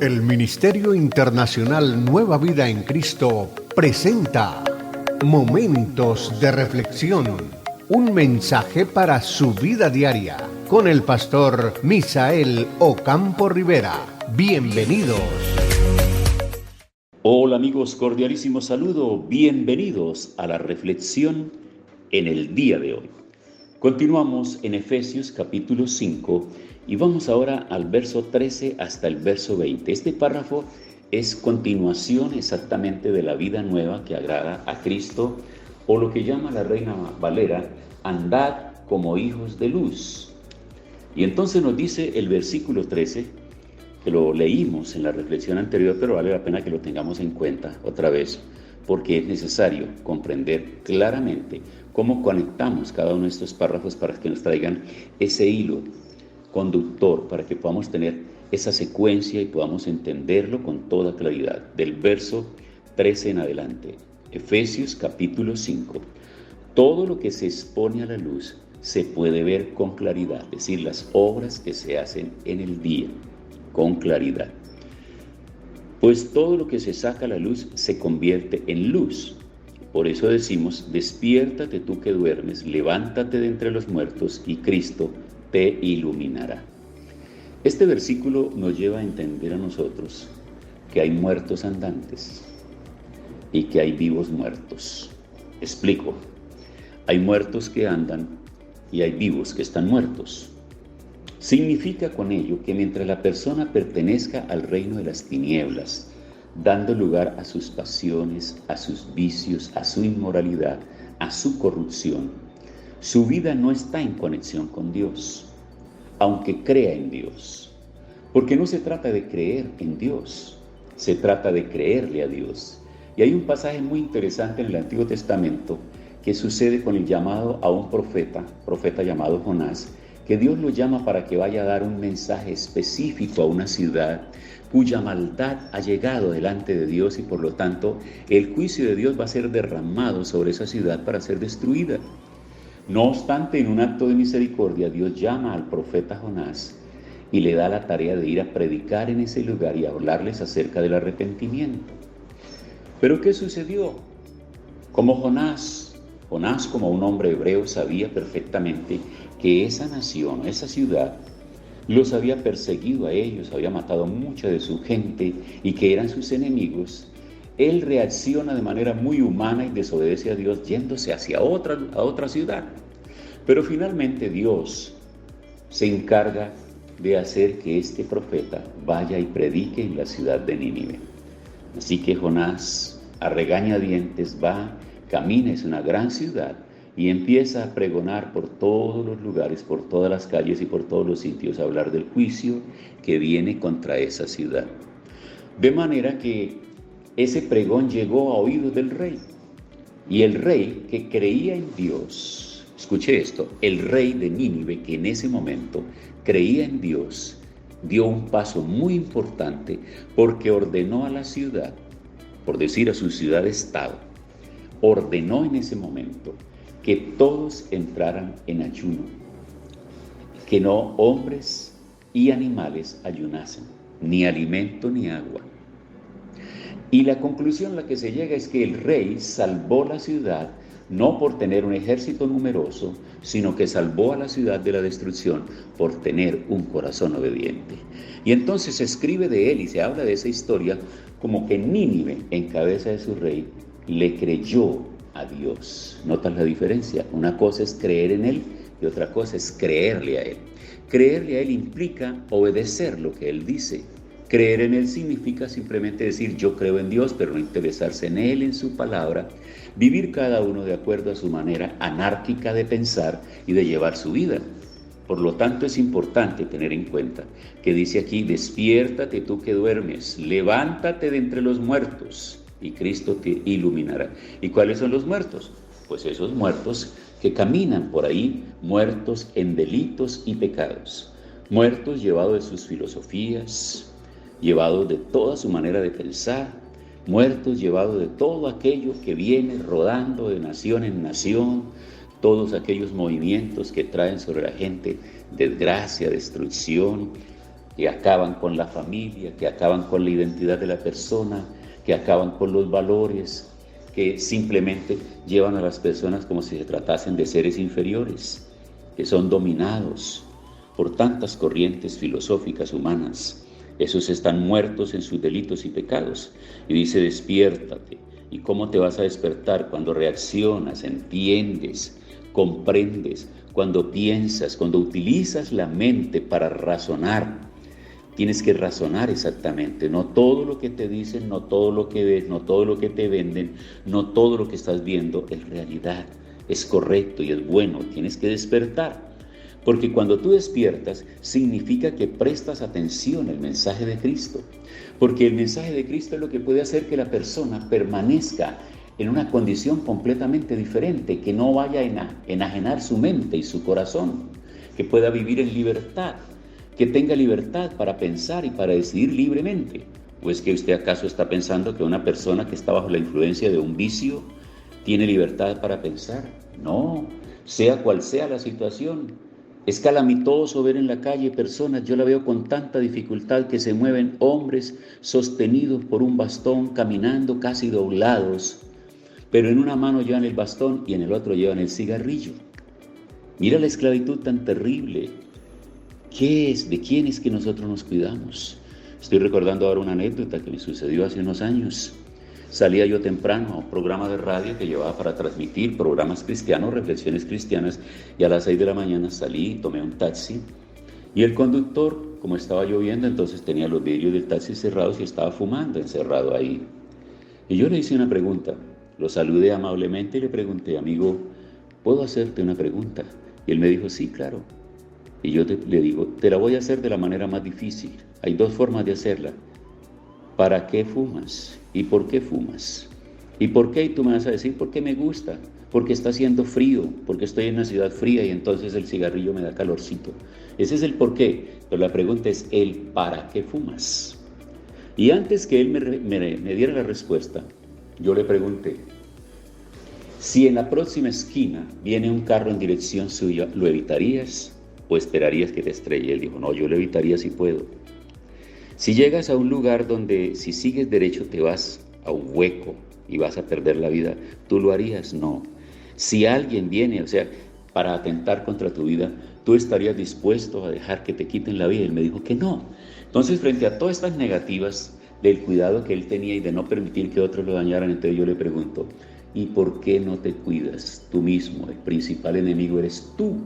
El Ministerio Internacional Nueva Vida en Cristo presenta Momentos de Reflexión, un mensaje para su vida diaria, con el pastor Misael Ocampo Rivera. Bienvenidos. Hola amigos, cordialísimo saludo, bienvenidos a la reflexión en el día de hoy. Continuamos en Efesios capítulo 5 y vamos ahora al verso 13 hasta el verso 20. Este párrafo es continuación exactamente de la vida nueva que agrada a Cristo, o lo que llama la Reina Valera, andad como hijos de luz. Y entonces nos dice el versículo 13, que lo leímos en la reflexión anterior, pero vale la pena que lo tengamos en cuenta otra vez, porque es necesario comprender claramente cómo conectamos cada uno de estos párrafos para que nos traigan ese hilo conductor, para que podamos tener esa secuencia y podamos entenderlo con toda claridad. Del verso 13 en adelante, Efesios capítulo 5. Todo lo que se expone a la luz se puede ver con claridad, es decir, las obras que se hacen en el día, con claridad. Pues todo lo que se saca a la luz se convierte en luz. Por eso decimos, despiértate tú que duermes, levántate de entre los muertos y Cristo te iluminará. Este versículo nos lleva a entender a nosotros que hay muertos andantes y que hay vivos muertos. Explico. Hay muertos que andan y hay vivos que están muertos. Significa con ello que mientras la persona pertenezca al reino de las tinieblas, dando lugar a sus pasiones, a sus vicios, a su inmoralidad, a su corrupción, su vida no está en conexión con Dios, aunque crea en Dios. Porque no se trata de creer en Dios, se trata de creerle a Dios. Y hay un pasaje muy interesante en el Antiguo Testamento que sucede con el llamado a un profeta llamado Jonás, que Dios lo llama para que vaya a dar un mensaje específico a una ciudad cuya maldad ha llegado delante de Dios y por lo tanto el juicio de Dios va a ser derramado sobre esa ciudad para ser destruida. No obstante, en un acto de misericordia, Dios llama al profeta Jonás y le da la tarea de ir a predicar en ese lugar y a hablarles acerca del arrepentimiento. ¿Pero qué sucedió? Como Jonás como un hombre hebreo sabía perfectamente que esa nación, esa ciudad, los había perseguido a ellos, había matado mucha de su gente y que eran sus enemigos, él reacciona de manera muy humana y desobedece a Dios yéndose hacia otra ciudad. Pero finalmente Dios se encarga de hacer que este profeta vaya y predique en la ciudad de Nínive. Así que Jonás, a regañadientes, va, camina, es una gran ciudad, y empieza a pregonar por todos los lugares, por todas las calles y por todos los sitios, a hablar del juicio que viene contra esa ciudad. De manera que ese pregón llegó a oídos del rey. Y el rey que creía en Dios, escuche esto, el rey de Nínive, que en ese momento creía en Dios, dio un paso muy importante porque ordenó a la ciudad, por decir a su ciudad-estado, ordenó en ese momento que todos entraran en ayuno, que no hombres y animales ayunasen, ni alimento ni agua. Y la conclusión a la que se llega es que el rey salvó la ciudad no por tener un ejército numeroso, sino que salvó a la ciudad de la destrucción por tener un corazón obediente. Y entonces se escribe de él y se habla de esa historia como que Nínive, en cabeza de su rey, le creyó a Dios. ¿Notas la diferencia? Una cosa es creer en él y otra cosa es creerle a él. Creerle a él implica obedecer lo que él dice. Creer en él significa simplemente decir yo creo en Dios, pero no interesarse en él, en su palabra, vivir cada uno de acuerdo a su manera anárquica de pensar y de llevar su vida. Por lo tanto, es importante tener en cuenta que dice aquí, despiértate tú que duermes, levántate de entre los muertos y Cristo te iluminará. ¿Y cuáles son los muertos? Pues esos muertos que caminan por ahí, muertos en delitos y pecados, muertos llevados de sus filosofías, llevados de toda su manera de pensar, muertos llevados de todo aquello que viene rodando de nación en nación, todos aquellos movimientos que traen sobre la gente desgracia, destrucción, que acaban con la familia, que acaban con la identidad de la persona, que acaban con los valores, que simplemente llevan a las personas como si se tratasen de seres inferiores, que son dominados por tantas corrientes filosóficas humanas. Esos están muertos en sus delitos y pecados. Y dice, despiértate. ¿Y cómo te vas a despertar? Cuando reaccionas, entiendes, comprendes, cuando piensas, cuando utilizas la mente para razonar. Tienes que razonar exactamente, no todo lo que te dicen, no todo lo que ves, no todo lo que te venden, no todo lo que estás viendo es realidad, es correcto y es bueno. Tienes que despertar, porque cuando tú despiertas significa que prestas atención al mensaje de Cristo, porque el mensaje de Cristo es lo que puede hacer que la persona permanezca en una condición completamente diferente, que no vaya a enajenar su mente y su corazón, que pueda vivir en libertad, que tenga libertad para pensar y para decidir libremente. ¿O es que usted acaso está pensando que una persona que está bajo la influencia de un vicio tiene libertad para pensar? No, sea cual sea la situación. Es calamitoso ver en la calle personas, yo la veo con tanta dificultad, que se mueven hombres sostenidos por un bastón, caminando casi doblados, pero en una mano llevan el bastón y en el otro llevan el cigarrillo. Mira la esclavitud tan terrible. ¿Qué es? ¿De quién es que nosotros nos cuidamos? Estoy recordando ahora una anécdota que me sucedió hace unos años. Salía yo temprano a un programa de radio que llevaba para transmitir programas cristianos, reflexiones cristianas, y a las 6 de la mañana salí, tomé un taxi, y el conductor, como estaba lloviendo, entonces tenía los vidrios del taxi cerrados y estaba fumando encerrado ahí. Y yo le hice una pregunta, lo saludé amablemente y le pregunté, amigo, ¿puedo hacerte una pregunta? Y él me dijo, sí, claro. Y yo le digo, te la voy a hacer de la manera más difícil. Hay dos formas de hacerla. ¿Para qué fumas? ¿Y por qué fumas? ¿Y por qué? Y tú me vas a decir, porque me gusta, porque está haciendo frío, porque estoy en una ciudad fría y entonces el cigarrillo me da calorcito. Ese es el por qué, pero la pregunta es el ¿para qué fumas? Y antes que él me diera la respuesta, yo le pregunté, si en la próxima esquina viene un carro en dirección suya, ¿lo evitarías o esperarías que te estrelle? Él dijo, no, yo lo evitaría si puedo. Si llegas a un lugar donde si sigues derecho te vas a un hueco y vas a perder la vida, ¿tú lo harías? No. Si alguien viene, para atentar contra tu vida, ¿tú estarías dispuesto a dejar que te quiten la vida? Él me dijo que no. Entonces, frente a todas estas negativas del cuidado que él tenía y de no permitir que otros lo dañaran, entonces yo le pregunto, ¿y por qué no te cuidas tú mismo? El principal enemigo eres tú.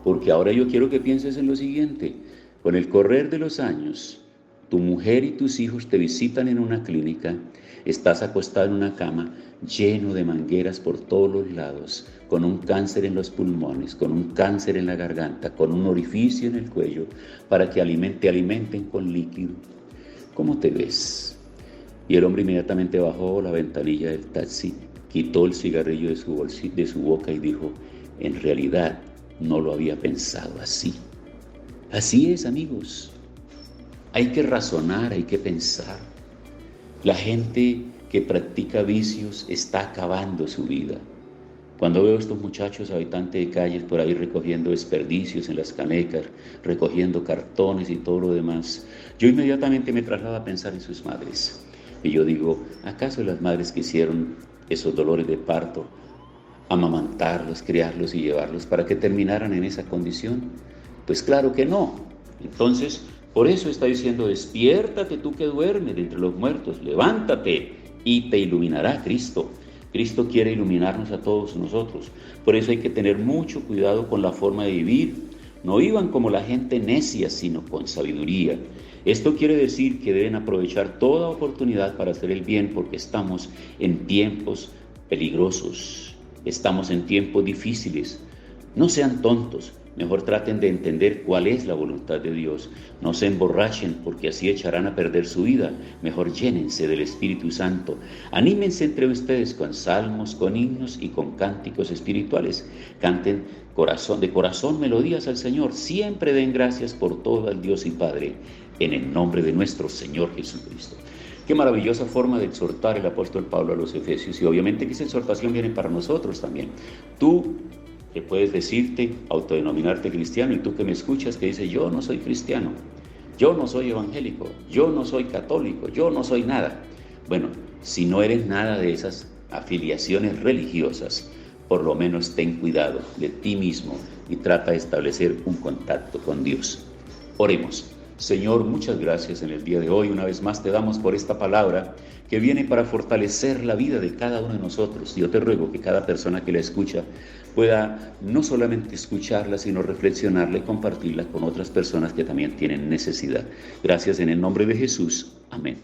Porque ahora yo quiero que pienses en lo siguiente, con el correr de los años, tu mujer y tus hijos te visitan en una clínica, estás acostado en una cama lleno de mangueras por todos los lados, con un cáncer en los pulmones, con un cáncer en la garganta, con un orificio en el cuello, para que te alimenten con líquido. ¿Cómo te ves? Y el hombre inmediatamente bajó la ventanilla del taxi, quitó el cigarrillo de su boca y dijo, en realidad no lo había pensado así. Así es, amigos. Hay que razonar, hay que pensar. La gente que practica vicios está acabando su vida. Cuando veo a estos muchachos habitantes de calles por ahí recogiendo desperdicios en las canecas, recogiendo cartones y todo lo demás, yo inmediatamente me traslado a pensar en sus madres. Y yo digo, ¿acaso las madres que hicieron esos dolores de parto, amamantarlos, criarlos y llevarlos para que terminaran en esa condición? Pues claro que no. Entonces, por eso está diciendo, despiértate tú que duermes de entre los muertos, levántate y te iluminará Cristo. Cristo quiere iluminarnos a todos nosotros. Por eso hay que tener mucho cuidado con la forma de vivir. No vivan como la gente necia, sino con sabiduría. Esto quiere decir que deben aprovechar toda oportunidad para hacer el bien, porque estamos en tiempos peligrosos, estamos en tiempos difíciles. No sean tontos, mejor traten de entender cuál es la voluntad de Dios. No se emborrachen, porque así echarán a perder su vida. Mejor llénense del Espíritu Santo. Anímense entre ustedes con salmos, con himnos y con cánticos espirituales. Canten de corazón melodías al Señor. Siempre den gracias por todo al Dios y Padre, en el nombre de nuestro Señor Jesucristo. Qué maravillosa forma de exhortar el apóstol Pablo a los Efesios. Y obviamente que esa exhortación viene para nosotros también. Tú que puedes decirte, autodenominarte cristiano, y tú que me escuchas que dices, yo no soy cristiano. yo no soy evangélico, yo no soy católico, yo no soy nada. Bueno, si no eres nada de esas afiliaciones religiosas, por lo menos ten cuidado de ti mismo y trata de establecer un contacto con Dios. Oremos. Señor, muchas gracias en el día de hoy. Una vez más te damos por esta palabra que viene para fortalecer la vida de cada uno de nosotros. Yo te ruego que cada persona que la escucha pueda no solamente escucharla, sino reflexionarla y compartirla con otras personas que también tienen necesidad. Gracias en el nombre de Jesús. Amén.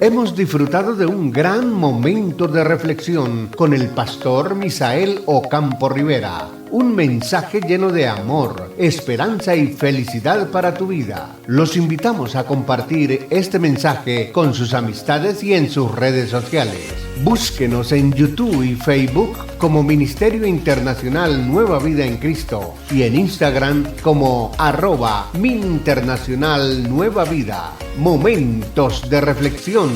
Hemos disfrutado de un gran momento de reflexión con el pastor Misael Ocampo Rivera. Un mensaje lleno de amor, esperanza y felicidad para tu vida. Los invitamos a compartir este mensaje con sus amistades y en sus redes sociales. Búsquenos en YouTube y Facebook como Ministerio Internacional Nueva Vida en Cristo y en Instagram como @MinInternacional Nueva Vida. Momentos de reflexión.